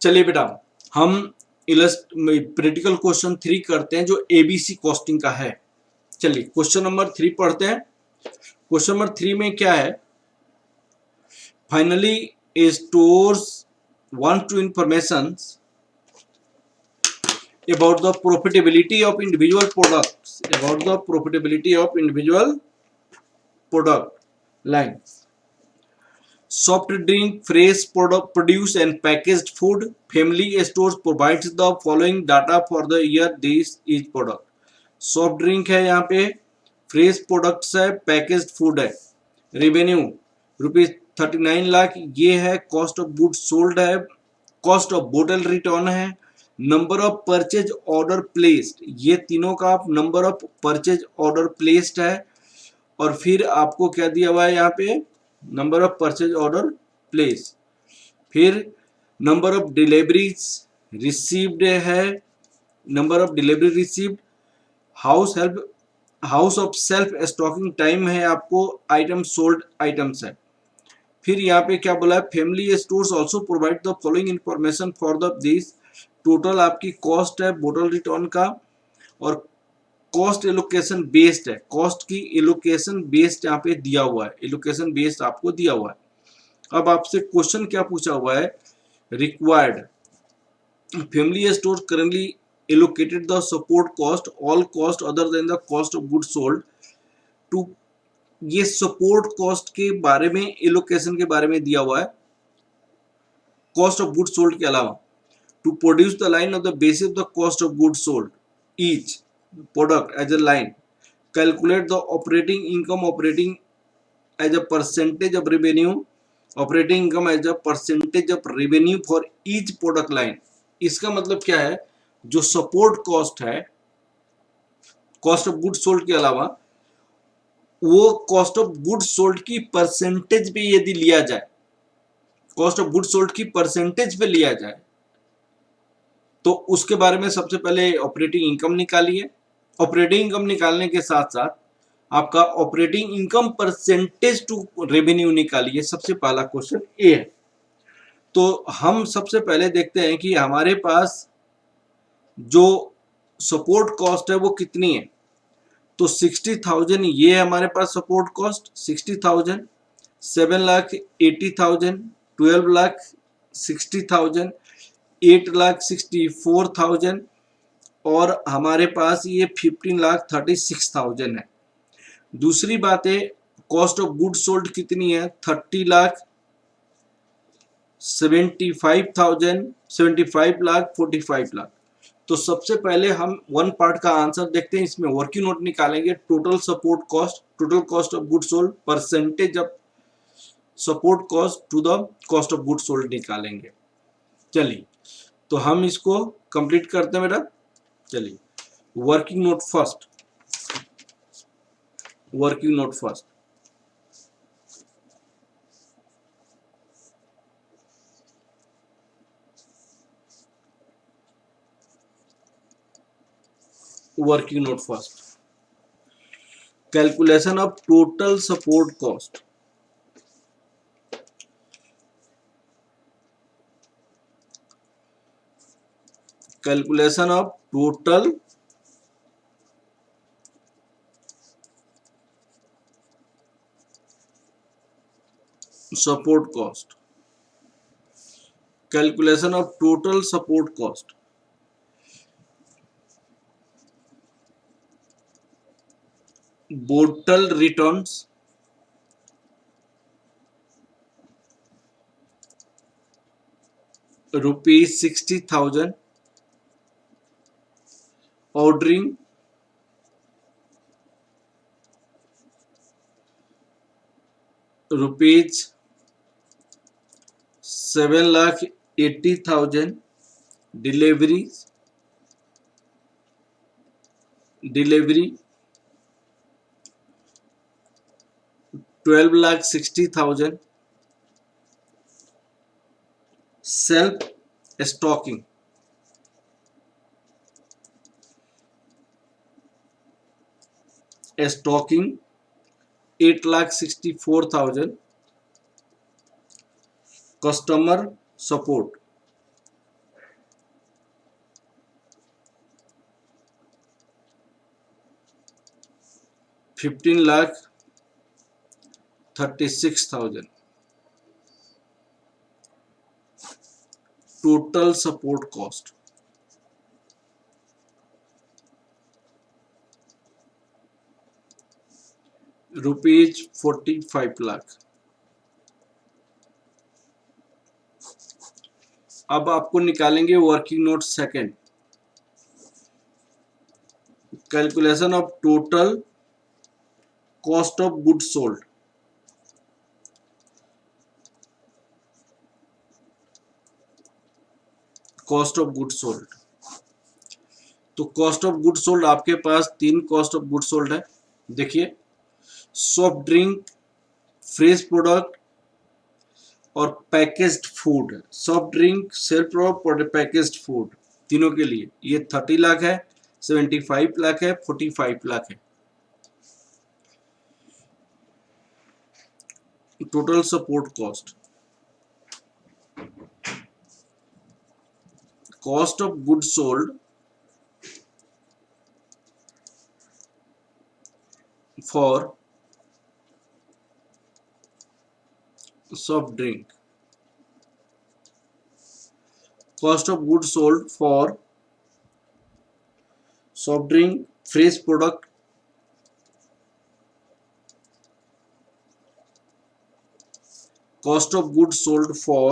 चलिए बेटा, हम प्रैक्टिकल क्वेश्चन 3 करते हैं जो एबीसी कॉस्टिंग का है। चलिए क्वेश्चन नंबर 3 पढ़ते हैं। क्वेश्चन नंबर 3 में क्या है? Finally stores want to information about the profitability of individual products, about the profitability of individual product lines. Soft drink, fresh product, produce and packaged food. Family stores provides the following data for the year this each product. Soft drink है, यहाँ पे fresh products है, packaged food है। Revenue ₹39 lakh ये है। Cost of goods sold है, cost of बोतल return है, number of purchase order placed, ये तीनों का number of purchase order placed है। और फिर आपको क्या दिया हुआ है यहाँ पे? Number of purchase order place. फिर नंबर ऑफ डिलीवरीज रिसीव्ड है, number of delivery received. Hours of self stocking time है, आपको आइटम सोल्ड आइटम्स है। फिर यहाँ पे क्या बोला है? Family stores also provide the following information for the this. Total आपकी कॉस्ट है बोतल रिटर्न का, और कॉस्ट एलोकेशन बेस्ड है, कॉस्ट की एलोकेशन बेस्ड यहाँ पे दिया हुआ है, एलोकेशन बेस्ड आपको दिया हुआ है। अब आपसे क्वेश्चन क्या पूछा हुआ है? Required family store currently allocated the support cost all cost other than the cost of goods sold to। ये सपोर्ट कॉस्ट के बारे में, एलोकेशन के बारे में दिया हुआ है कॉस्ट ऑफ गुड्स सोल्ड के अलावा। To produce the line of the basis the cost of goods sold each product as a line, calculate the operating income operating as a percentage of revenue, operating income as a percentage of revenue for each product line. इसका मतलब क्या है? जो support cost है cost of goods sold के अलावा, वो cost of goods sold की परसेंटेज पे यदि लिया जाए, कॉस्ट ऑफ गुड्स सोल्ड की परसेंटेज पे लिया जाए, तो उसके बारे में सबसे पहले ऑपरेटिंग इनकम निकालिए। ऑपरेटिंग इनकम निकालने के साथ साथ आपका operating income percentage to revenue निकालिए। सबसे पहला क्वेश्चन ये है। तो हम सबसे पहले देखते हैं कि हमारे पास जो सपोर्ट कॉस्ट है वो कितनी है। तो 60,000 ये है हमारे पास सपोर्ट कॉस्ट, 60,000, 7,80,000, 12,60,000, 8,64,000, और हमारे पास ये 15,36,000 है। दूसरी बात है, कॉस्ट ऑफ गुड्स सोल्ड कितनी है? 30,75,000, 75,45,00,000। तो सबसे पहले हम वन पार्ट का आंसर देखते हैं। इसमें वर्किंग नोट निकालेंगे। Total support cost, total cost of goods sold, percentage of support cost to the cost of goods sold निकालेंगे। चलिए तो हम इसको कंप्लीट करते हैं बेटा। चलिए working note first, working note first. Working note first, calculation of total support cost. Calculation of total support cost, calculation of total support cost. बोतल returns, ₹60,000, ordering ₹7,80,000, delivery delivery 12,60,000, self stocking stocking 8,64,000, customer support 15,36,000 total support cost. Rupees 45 lakh. अब आपको निकालेंगे working note second. Calculation of total cost of goods sold. Cost of goods sold, तो cost of goods sold आपके पास तीन cost of goods sold है। देखिए, soft drink, fresh product और packaged food. Soft drink, self product, packaged food, तीनों के लिए ये 30 लाख है, 75 लाख है, 45 लाख है। Total support cost, cost of goods sold for soft drink, cost of goods sold for soft drink, fresh product, cost of goods sold for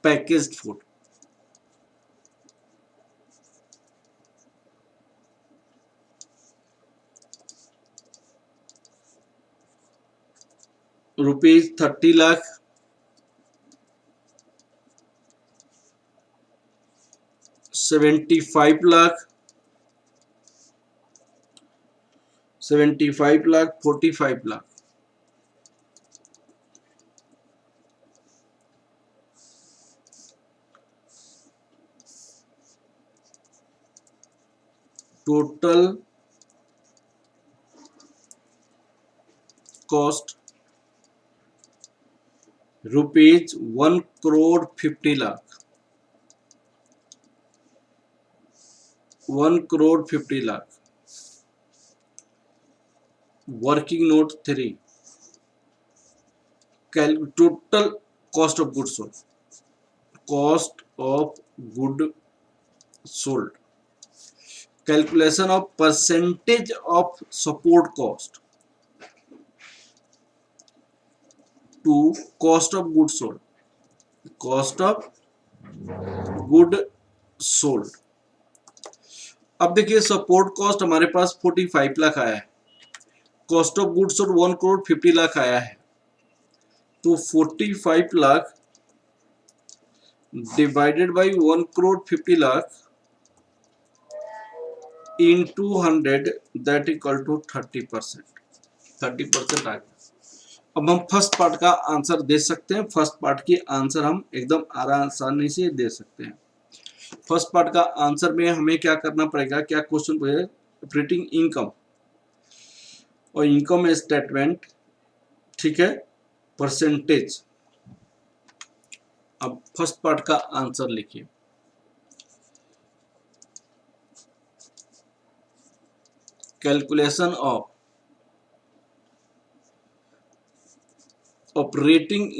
packaged food. Rupees 30 lakh, 75 lakh, 75 lakh, 45 lakh. Total cost rupees 1 crore 50 lakh, 1 crore 50 lakh. Working note 3, total cost of good sold, cost of good sold, calculation of percentage of support cost to cost of good sold, cost of good sold. अब देखिए, support cost हमारे पास 45 लाख आया है, cost of good sold 1 crore 50 lakh आया है, तो 45 lakh divided by 1 crore 50 lakh into 100 that equal to 30%। 30% आ गया। अब हम फर्स्ट पार्ट का आंसर दे सकते हैं। फर्स्ट पार्ट की आंसर हम एकदम आसानी से दे सकते हैं। फर्स्ट पार्ट का आंसर में हमें क्या करना पड़ेगा, क्या क्वेश्चन पूछे, ऑपरेटिंग इनकम और इनकम स्टेटमेंट, ठीक है, परसेंटेज। अब फर्स्ट पार्ट का आंसर लिखिए। Calculation of operating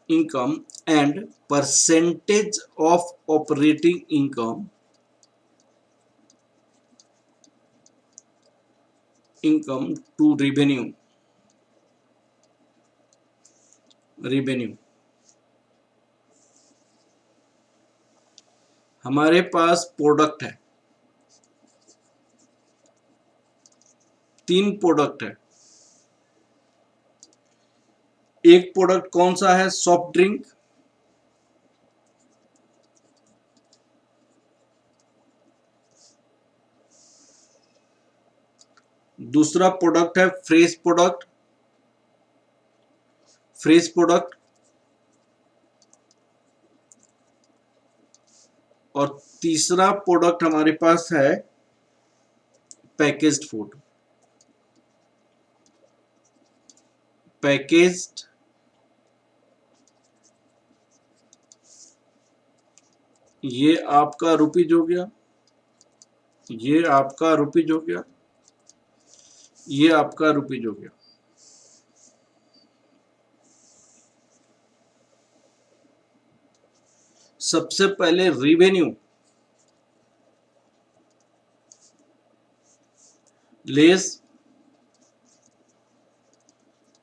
income and percentage of operating income to revenue। हमारे पास प्रोडक्ट है, 3 प्रोडक्ट है। एक प्रोडक्ट कौन सा है, सॉफ्ट ड्रिंक, दूसरा प्रोडक्ट है फ्रेश प्रोडक्ट, और तीसरा प्रोडक्ट हमारे पास है पैकेज्ड फूड। पैकेज्ड ये आपका रुपीज हो गया, ये आपका रुपीज हो गया, ये आपका रुपीज हो गया। सबसे पहले revenue less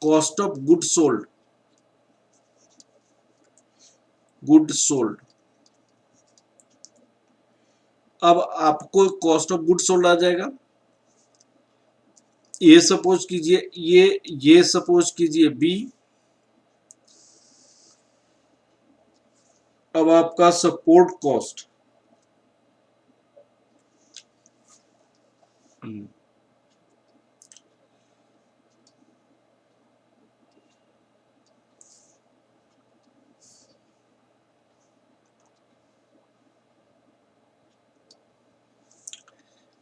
cost of good sold, good sold. अब आपको कॉस्ट ऑफ गुड सोल्ड आ जाएगा। ये सपोज कीजिए, ये सपोज कीजिए बी। अब आपका सपोर्ट कॉस्ट,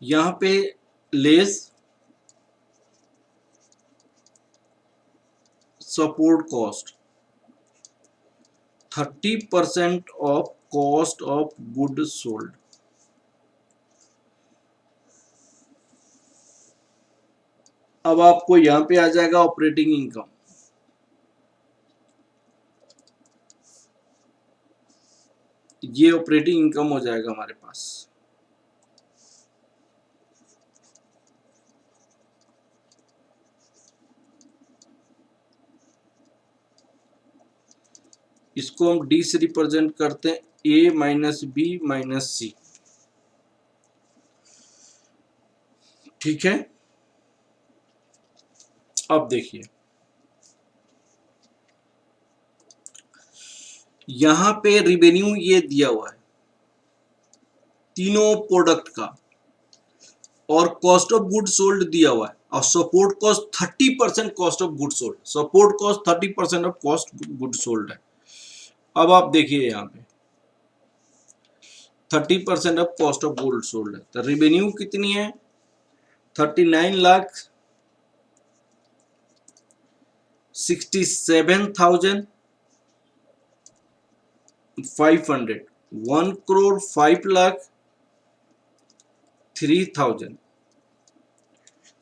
यहां पे less support cost 30% of cost of good sold. अब आपको यहां पे आ जाएगा ऑपरेटिंग इनकम। ये ऑपरेटिंग इनकम हो जाएगा हमारे पास। इसको हम डी से रिप्रेजेंट करते हैं, ए माइनस बी माइनस सी। ठीक है, अब देखिए यहां पे रिवेन्यू ये दिया हुआ है तीनों प्रोडक्ट का, और कॉस्ट ऑफ गुड सोल्ड दिया हुआ है, और support cost 30% cost of good sold, support cost 30% of cost good sold है। अब आप देखिए यहाँ पे 30% of cost of good sold है, तो रिवेन्यू कितनी है 39,67,500, 1,05,03,000,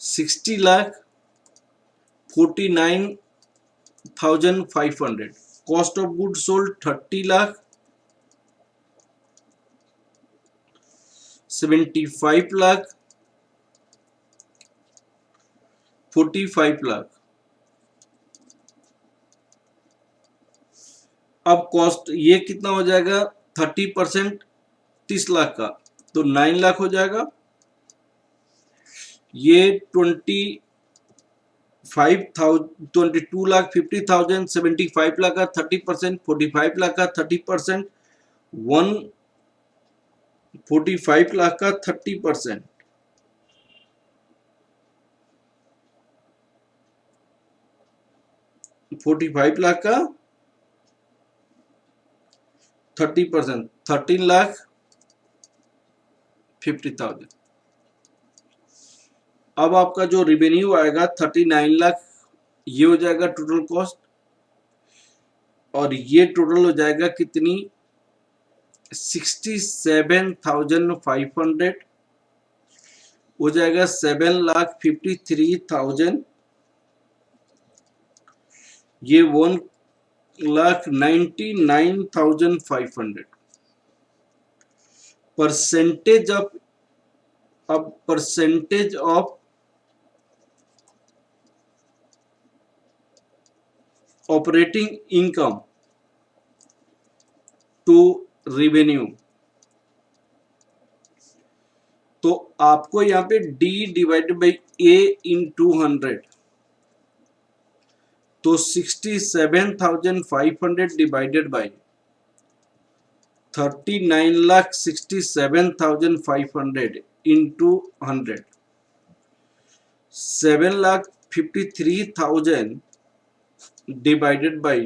60,49,500, कॉस्ट ऑफ गुड सोल्ड 30,00,000, 75,00,000, 45,00,000। अब कॉस्ट ये कितना हो जाएगा 30% 30,00,000 का, तो 9,00,000 हो जाएगा। ये 22,50,000, 75,00,000 का 30%, 45,00,000 का 30%, 1,45,00,000 का 30%, 45,00,000 का 30%, 13,50,000। अब आपका जो रिवेन्यू आएगा 39,00,000, ये हो जाएगा टोटल कॉस्ट, और ये टोटल हो जाएगा कितनी 67,500, हो जाएगा 7,53,000, ये 1,99,500। परसेंटेज ऑफ, अब percentage of operating income to revenue, तो आपको यहाँ पे D divided by A into 100, तो 67,500 divided by 39,67,500 into 100, 7,53,000 divided by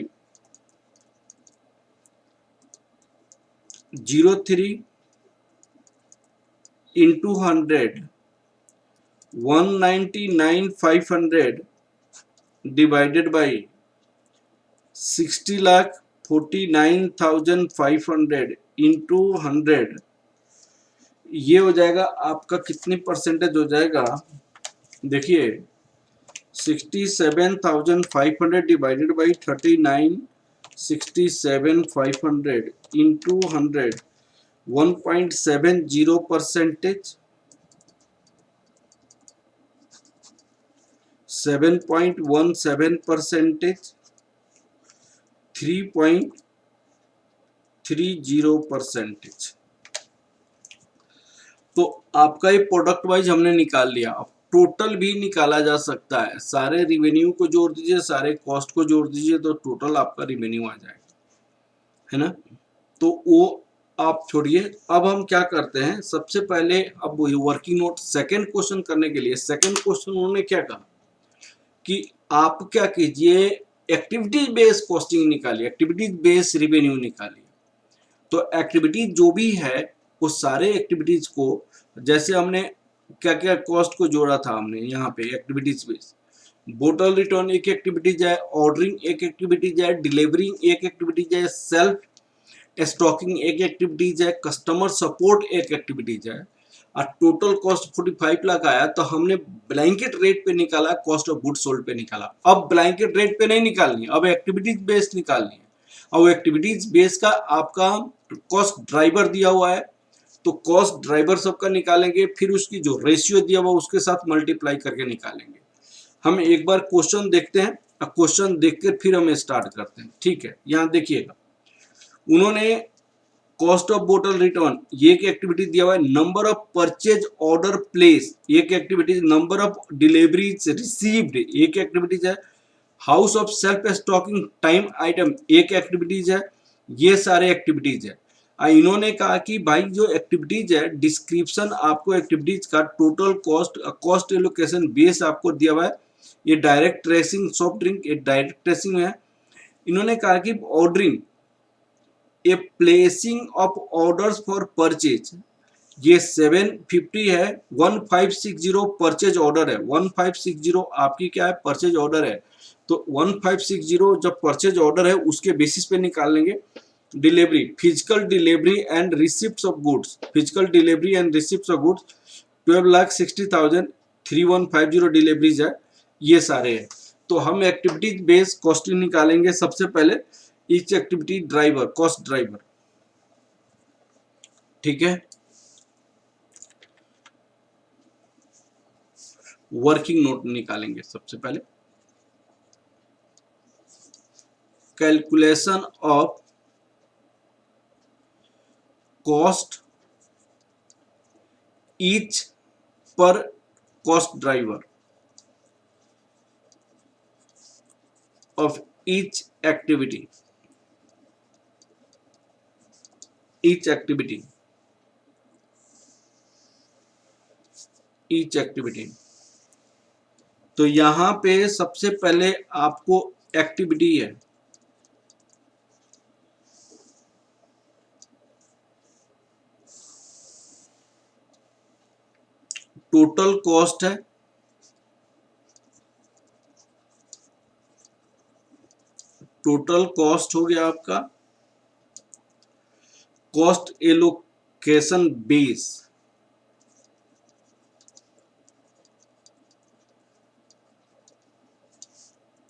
03 into 100, 199,500 divided by 60,49,500 into 100, ये हो जाएगा आपका कितनी परसेंटेज हो जाएगा, देखिए 67,500 डिवाइडेड बाई 39, 67,500 इंटू 100, 1.70%, 7.17%, 3.30%। तो आपका ये प्रोडक्ट वाइज हमने निकाल लिया। अब टोटल भी निकाला जा सकता है, सारे रिवेन्यू को जोड़ दीजिए, सारे कॉस्ट को जोड़ दीजिए, तो टोटल आपका रिवेन्यू आ जाएगा, है ना। तो वो आप छोड़िए, अब हम क्या करते हैं, सबसे पहले अब वर्किंग नोट सेकंड क्वेश्चन करने के लिए, सेकंड क्वेश्चन उन्होंने क्या कहा कि आप क्या कीजिए, एक्टिविटीज बेस्ड कॉस्टिंग निकालिए, एक्टिविटीज बेस्ड रिवेन्यू निकालिए। तो एक्टिविटीज जो भी है वो सारे एक्टिविटीज को, जैसे हमने क्या क्या कॉस्ट को जोड़ा था हमने यहाँ पे एक्टिविटीज बेस, बोतल रिटर्न एक एक्टिविटीज है, ऑर्डरिंग एक एक्टिविटीज है, डिलीवरिंग एक एक्टिविटीज है, सेल्फ स्टॉकिंग एक एक्टिविटीज है, कस्टमर सपोर्ट एक एक्टिविटीज है, और टोटल कॉस्ट 45 लाख आया। तो हमने ब्लैंकेट रेट पे निकाला, कॉस्ट ऑफ गुड सोल्ड पे निकाला। अब ब्लैंकेट रेट पे नहीं निकालनी, अब एक्टिविटीज बेस्ड निकालनी है। और एक्टिविटीज बेस का आपका कॉस्ट ड्राइवर दिया हुआ है, तो कॉस्ट ड्राइवर सबका निकालेंगे, फिर उसकी जो रेशियो दिया हुआ उसके साथ मल्टीप्लाई करके निकालेंगे। हम एक बार क्वेश्चन देखते हैं, क्वेश्चन देख कर फिर हम स्टार्ट करते हैं, ठीक है। यहाँ देखिएगा, उन्होंने कॉस्ट ऑफ बोतल रिटर्न एक एक्टिविटी दिया हुआ है, number of purchase order place एक activity, number of deliveries received एक एक्टिविटीज है, house of self stocking time item एक एक्टिविटीज है। ये सारे एक्टिविटीज है। इन्होंने कहा कि भाई जो एक्टिविटीज है, डिस्क्रिप्शन आपको एक्टिविटीज का total cost, cost allocation base आपको दिया हुआ है। ये डायरेक्ट ट्रेसिंग सॉफ्ट ड्रिंक, ये डायरेक्ट ट्रेसिंग है। इन्होंने कहा कि ordering A placing of orders for purchase, ये 750 है, 1560 परचेज ऑर्डर है, 1560 आपकी क्या है, परचेज ऑर्डर है। तो 1560 जब परचेज ऑर्डर है उसके बेसिस पे निकाल लेंगे। Delivery, physical delivery and receipt of goods, physical delivery and receipt of goods 12,60,000, 3150 deliveries है, ये सारे हैं। तो हम एक्टिविटीज बेस्ड कॉस्टिंग निकालेंगे। सबसे पहले each activity driver, cost driver, ठीक है। वर्किंग नोट निकालेंगे सबसे पहले, calculation of cost each per cost driver of each activity, each activity, each activity. तो यहां पे सबसे पहले आपको एक्टिविटी है, टोटल कॉस्ट है, टोटल कॉस्ट हो गया आपका, cost allocation base,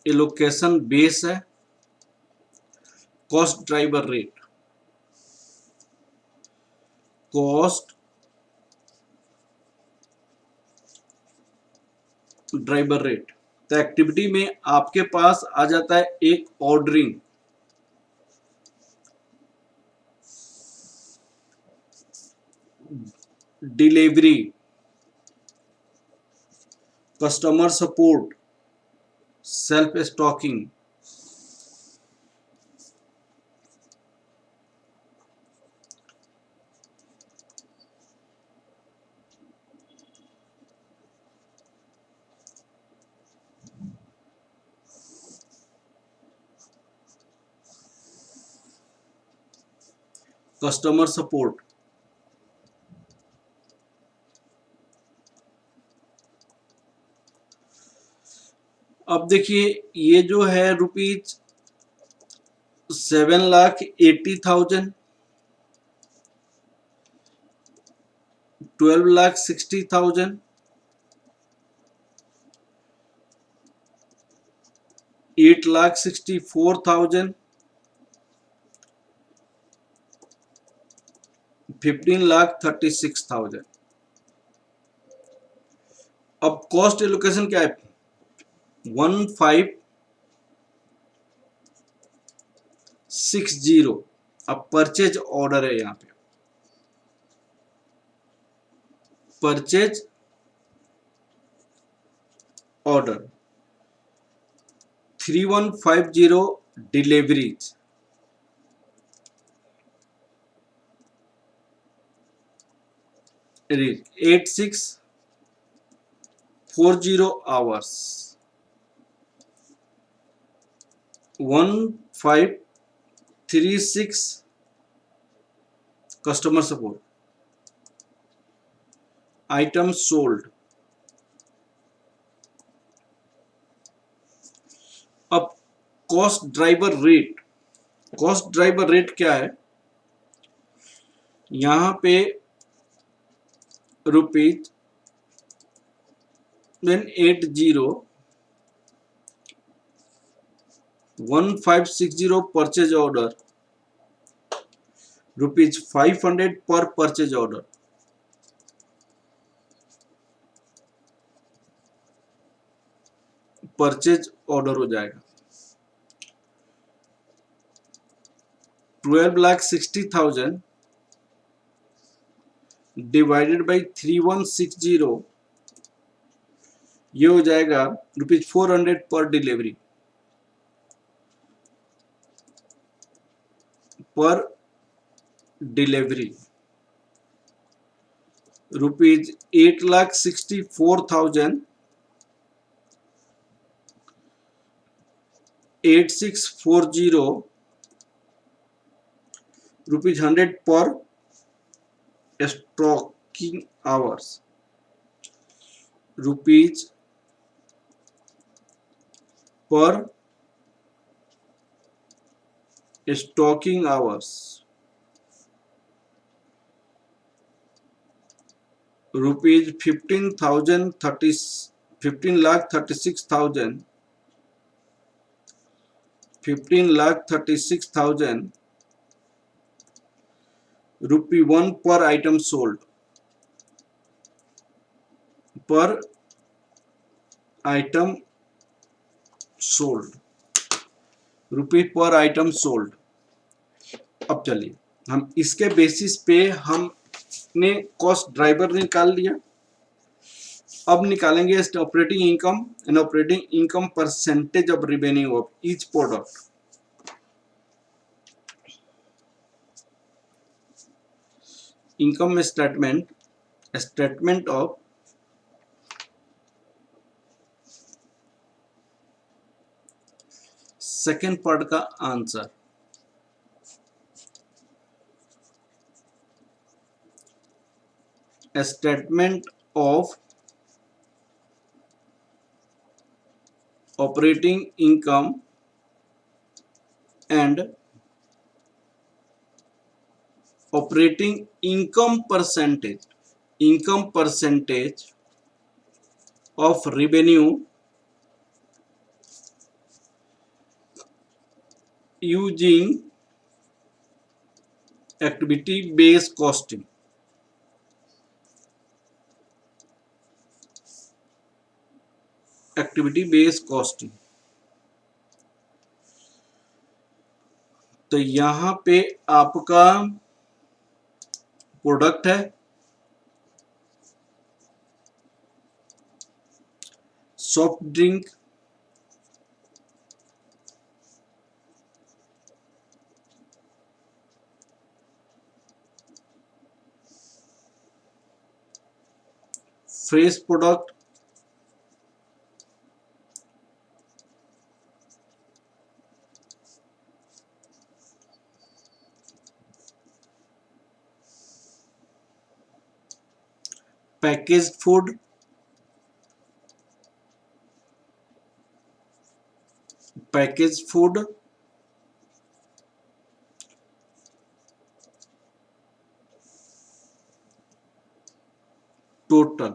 allocation base है, cost driver rate, cost driver rate. तो एक्टिविटी में आपके पास आ जाता है एक ordering, delivery, customer support, shelf stocking, customer support. अब देखिए ये जो है रुपीज 7,80,000, 12,60,000, 8,64,000, 15,36,000। अब कॉस्ट एलोकेशन क्या है? 1560। अब परचेज ऑर्डर है, यहाँ पे purchase order 3150 deliveries, 8640 hours, 1536 customer support, item sold. अब cost driver rate, cost driver rate क्या है? यहां pay rupees 80 1560 purchase order, rupees 500 पर परचेज ऑर्डर। परचेज ऑर्डर हो जाएगा 12,60,000 डिवाइडेड बाई 3160, ये हो जाएगा रुपीज 400 पर डिलीवरी, पर delivery. Rupees 8,64,000, 8640, rupees 100 per stocking hours, rupees per stocking hours, rupees 15,36,000, 15,36,000 rupee 1 per item sold, per item sold, rupee per item sold. अब चलिए हम इसके बेसिस पे हमने कॉस्ट ड्राइवर निकाल लिया। अब निकालेंगे operating income and operating income percentage of revenue of each product. Income statement, statement of second part का answer, statement of operating income and operating income percentage of revenue using activity based costing। Activity based costing. तो यहां पे आपका product है soft drink, fresh product, packaged food, package food, total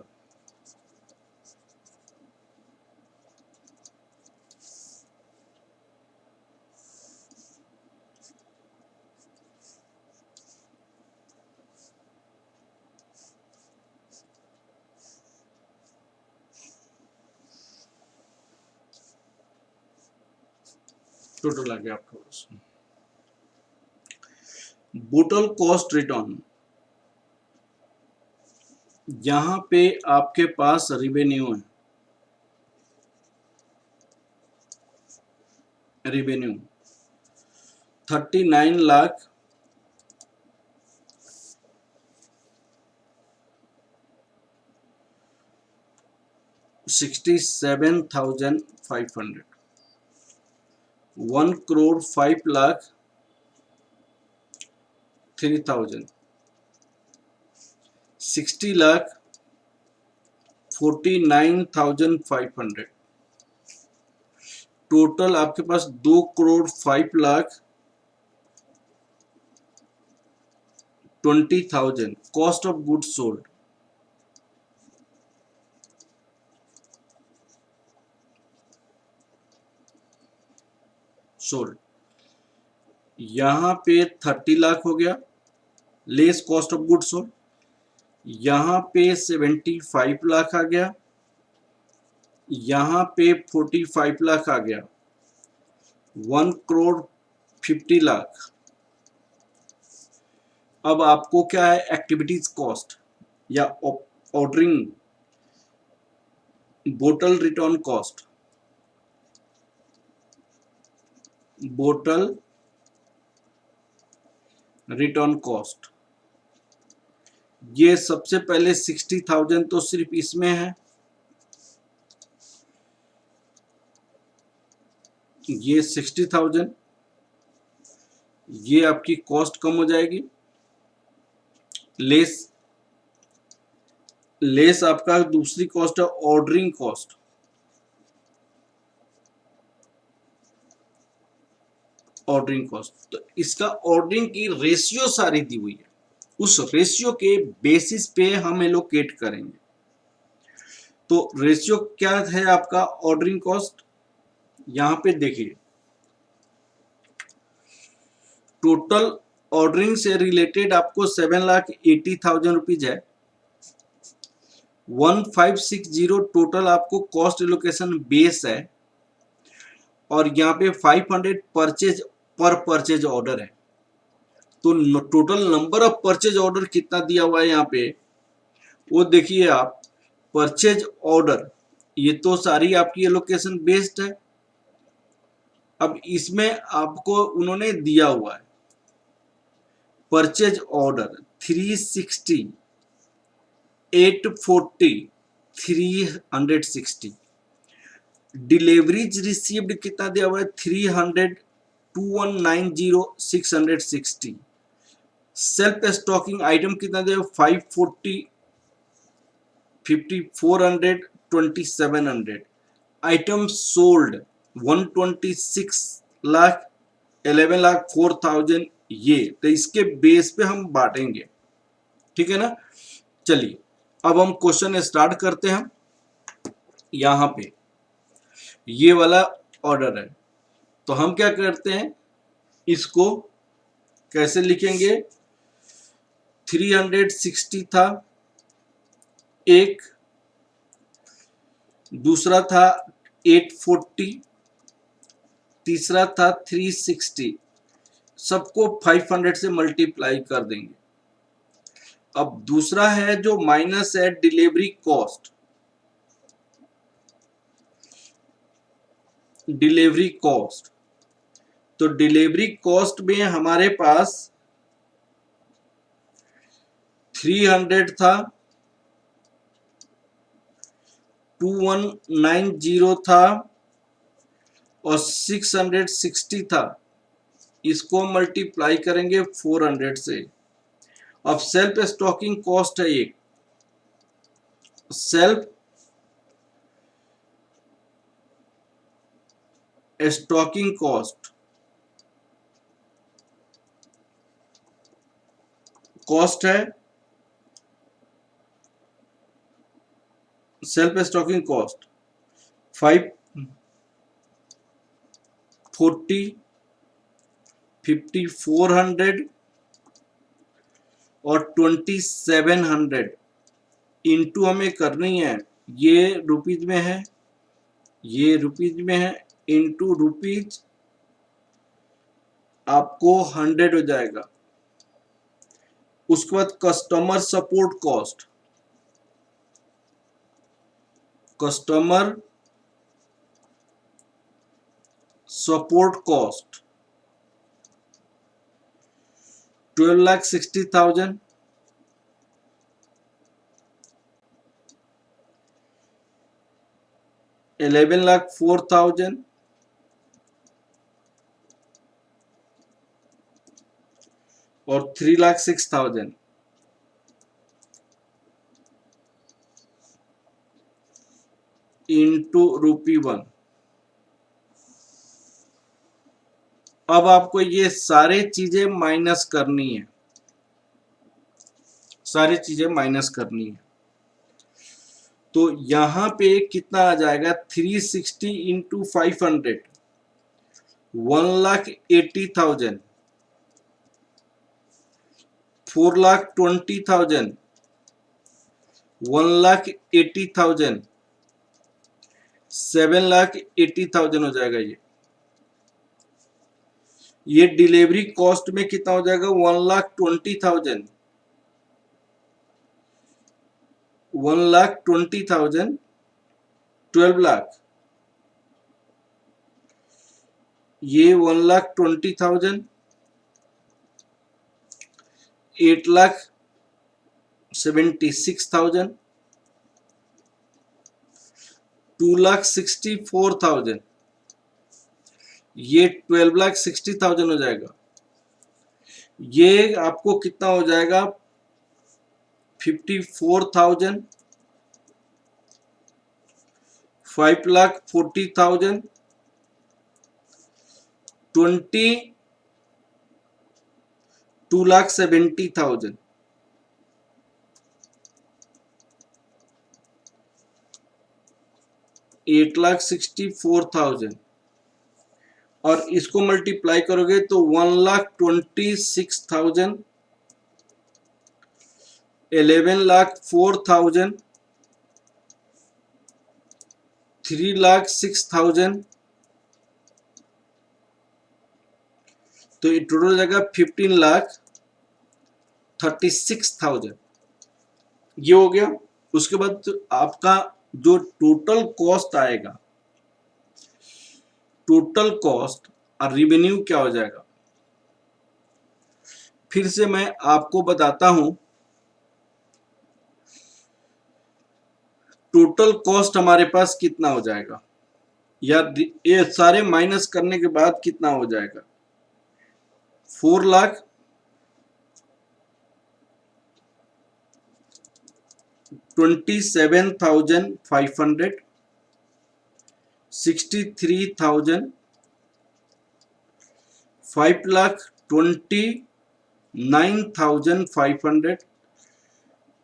total आ गया आपका पास। बोटल कॉस्ट रिटर्न, यहां पे आपके पास रिवेन्यू है, revenue 39 lakh 67,500, 1 crore 5 lakh 3,000, 60 lakh 49,500, total आपके पास 2 crore 5 lakh 20,000, cost of goods sold, sold यहां पे 30 लाख हो गया less cost of goods sold, यहां पे 75 लाख आ गया, यहां पे 45 लाख आ गया, 1 crore 50 लाख। अब आपको क्या है, एक्टिविटीज कॉस्ट या ordering bottle return cost, bottle return cost, ये सबसे पहले 60,000 तो सिर्फ इसमें है, ये 60,000, ये आपकी कॉस्ट कम हो जाएगी, लेस लेस आपका दूसरी कॉस्ट है ऑर्डरिंग कॉस्ट, ऑर्डरिंग कॉस्ट, तो इसका ऑर्डरिंग की रेशियो सारी दी हुई है, उस रेशियो के बेसिस पे हम एलोकेट करेंगे। तो रेशियो क्या है आपका ऑर्डरिंग कॉस्ट, यहां पे देखिए टोटल ऑर्डरिंग से रिलेटेड आपको 7,80,000 रुपीज है, 1560 टोटल आपको कॉस्ट एलोकेशन बेस है, और यहाँ पे 500 परचेज पर परचेज ऑर्डर है। तो total number of purchase order कितना दिया हुआ है यहाँ पे, वो देखिए आप, परचेज ऑर्डर ये तो सारी आपकी एलोकेशन बेस्ड है। अब इसमें आपको उन्होंने दिया हुआ है परचेज ऑर्डर 360, 840, 360, डिलीवरीज रिसीव्ड कितना दिया हुआ है 300, 2190, 660, सेल्फ स्टॉकिंग आइटम कितना दिया 540, 50, 400, 2700, आइटम सोल्ड 126 लाख, 11,04,000, ये तो इसके बेस पे हम बांटेंगे, ठीक है ना। चलिए अब हम क्वेश्चन स्टार्ट करते हैं। यहां पे ये वाला ऑर्डर है, तो हम क्या करते हैं, इसको कैसे लिखेंगे, 360 था एक, दूसरा था 840, तीसरा था 360, सबको 500 से मल्टीप्लाई कर देंगे। अब दूसरा है जो माइनस है डिलीवरी कॉस्ट, डिलीवरी कॉस्ट, तो डिलीवरी कॉस्ट में हमारे पास 300 था, 2190 था और 660 था, इसको मल्टीप्लाई करेंगे 400 से। अब सेल्फ स्टॉकिंग कॉस्ट है एक, सेल्फ स्टॉकिंग कॉस्ट है सेल्फ स्टॉकिंग कॉस्ट 540, 5400 और 2700 इंटू हमें करनी है, ये रुपीज में है, ये रुपीज में है, इंटू रुपीज आपको 100 हो जाएगा। उसके बाद customer support cost, customer support cost 12,60,000, 11,04,000 और 3,06,000 इंटू ₹1। अब आपको ये सारे चीजें माइनस करनी है, सारी चीजें माइनस करनी है। तो यहां पे कितना आ जाएगा, 360 इंटू 500 1,80,000, 4,20,000 1,80,000 7,80,000 हो जाएगा। ये डिलीवरी कॉस्ट में कितना हो जाएगा, 1,20,000 1,20,000 12 लाख, ये 1,20,000 8,76,000 2,64,000, ये 12,60,000 हो जाएगा। ये आपको कितना हो जाएगा, 54,000 5,40,000 2,70,000 8,64,000 और इसको मल्टीप्लाई करोगे तो 1,26,000 11,04,000 3,06,000 तो ये टोटल हो जाएगा 15,36,000। ये हो गया। उसके बाद तो आपका जो टोटल कॉस्ट आएगा, टोटल कॉस्ट और रेवेन्यू क्या हो जाएगा, फिर से मैं आपको बताता हूं। टोटल कॉस्ट हमारे पास कितना हो जाएगा, या ये सारे माइनस करने के बाद कितना हो जाएगा, 4,27,500 63,000 5,29,500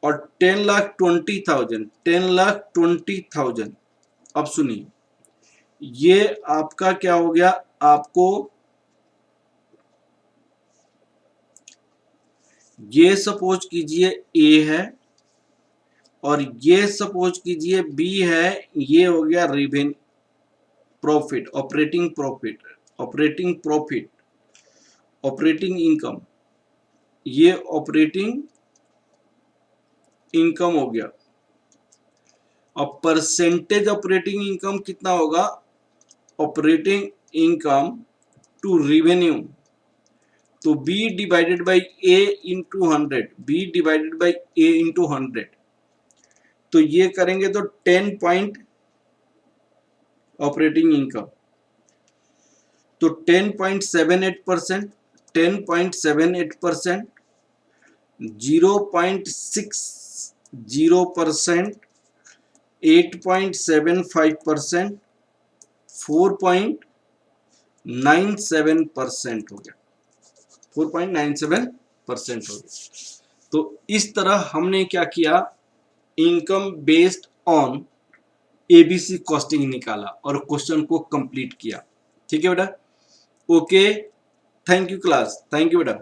और 10,20,000 अब सुनिए, ये आपका क्या हो गया, आपको ये सपोज कीजिए ए है और ये सपोज कीजिए बी है। ये हो गया revenue profit, operating profit, operating profit, operating income, ये ऑपरेटिंग इनकम हो गया। अब परसेंटेज ऑपरेटिंग इनकम कितना होगा, ऑपरेटिंग इनकम टू रेवेन्यू, तो B divided by A into 100, B divided by A into 100, तो ये करेंगे तो 10 पॉइंट ऑपरेटिंग इनकम, तो 10.78%, 10.78%, 0.60%, 8.75%, 4.97% हो गया, 4.97% हो गया। तो इस तरह हमने क्या किया, income based on ABC costing निकाला और क्वेश्चन को कंप्लीट किया। ठीक है बेटा, okay, thank you class, thank you बेटा।